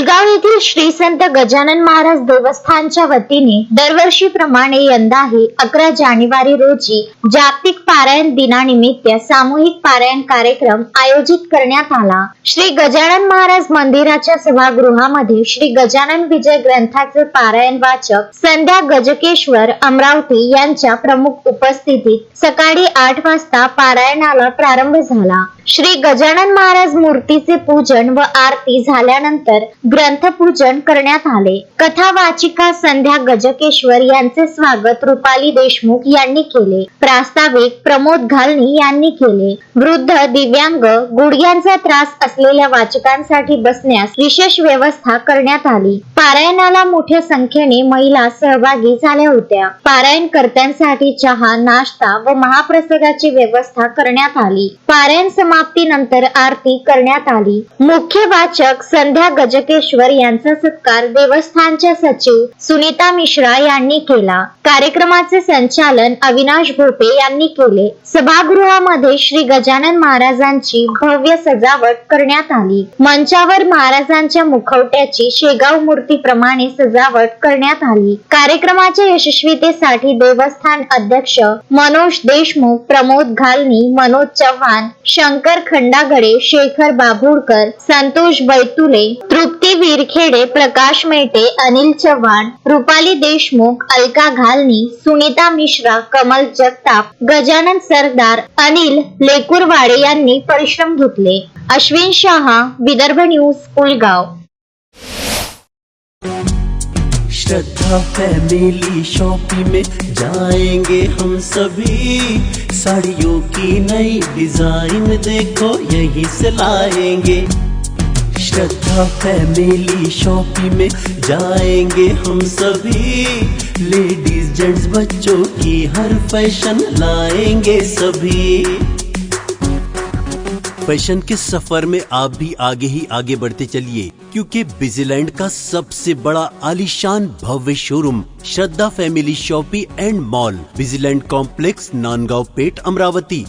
पुलगाव येथील श्री संत गजानन महाराज देवस्थानच्या वतीने दरवर्षीप्रमाणे यंदाही 11 जानेवारी रोजी जागतिक पारायण दिनानिमित्त सामूहिक पारायण कार्यक्रम आयोजित करण्यात आला। श्री गजानन महाराज मंदिराच्या सभागृहामध्ये श्री गजानन विजय ग्रंथाचे पारायण वाचक संध्या गजकेश्वर अमरावती यांच्या प्रमुख उपस्थितीत सकाळी 8 वाजता पारायणाला प्रारंभ झाला। श्री गजानन महाराज मूर्तीचे पूजन व आरती झाल्यानंतर ग्रंथपूजन करण्यात आले। कथा वाचिका संध्या गजकेश्वर यांचे स्वागत रुपाली देशमुख यांनी केले। प्रास्ताविक प्रमोद घालनी यांनी केले। वृद्ध, दिव्यांग, गुडघ्यांचा त्रास असलेल्या वाचकांसाठी बसण्यास विशेष व्यवस्था करण्यात आली। पारायणाला मोठ्या संख्येने महिला सहभागी झाल्या होत्या। पारायणकर्त्यांसाठी चहा, नाश्ता व महाप्रसादाची व्यवस्था करण्यात आली। पारायण समाप्तीनंतर आरती करण्यात आली। मुख्य वाचक संध्या गजकेश्वर यांचा सत्कार देवस्थानच्या सचिव सुनीता मिश्रा यांनी केला। कार्यक्रमाचे संचालन अविनाश भोपे यांनी केले। सभागृहामध्ये श्री गजानन महाराजांची भव्य सजावट करण्यात आली। मंचावर महाराजांच्या मुखवट्याची शेगाव मूर्तीप्रमाणे सजावट करण्यात आली। कार्यक्रमाच्या यशस्वीतेसाठी देवस्थान अध्यक्ष मनोज देशमुख, प्रमोद घालनी, मनोज चव्हाण, शंकर खंडागडे, शेखर बाभुळकर, संतोष बैतुले, तृप्ती विरखेडे, प्रकाश मेटे, अनिल चव्हाण, रुपाली देशमुख, अलका घालनी, सुनीता मिश्रा, कमल जगताप, गजानन सरदार, अनिल लेकुरवाडे यांनी परिश्रम घेतले। अश्विन शहा, विदर्भ न्यूज, पुलगाव। श्रद्धा फैमिली शॉपिंग में जाएंगे हम सभी। साड़ियों की नई डिजाइन देखो यहीं से लाएंगे। श्रद्धा फैमिली शॉपिंग में जाएंगे हम सभी। लेडीज जेंट्स बच्चों की हर फैशन लाएंगे सभी। फैशन के सफर में आप भी आगे ही आगे बढ़ते चलिए, क्योंकि बिजीलैंड का सबसे बड़ा आलीशान भव्य showroom Shraddha family shopping and mall, Busyland complex, Nandgaon Peth, Amravati.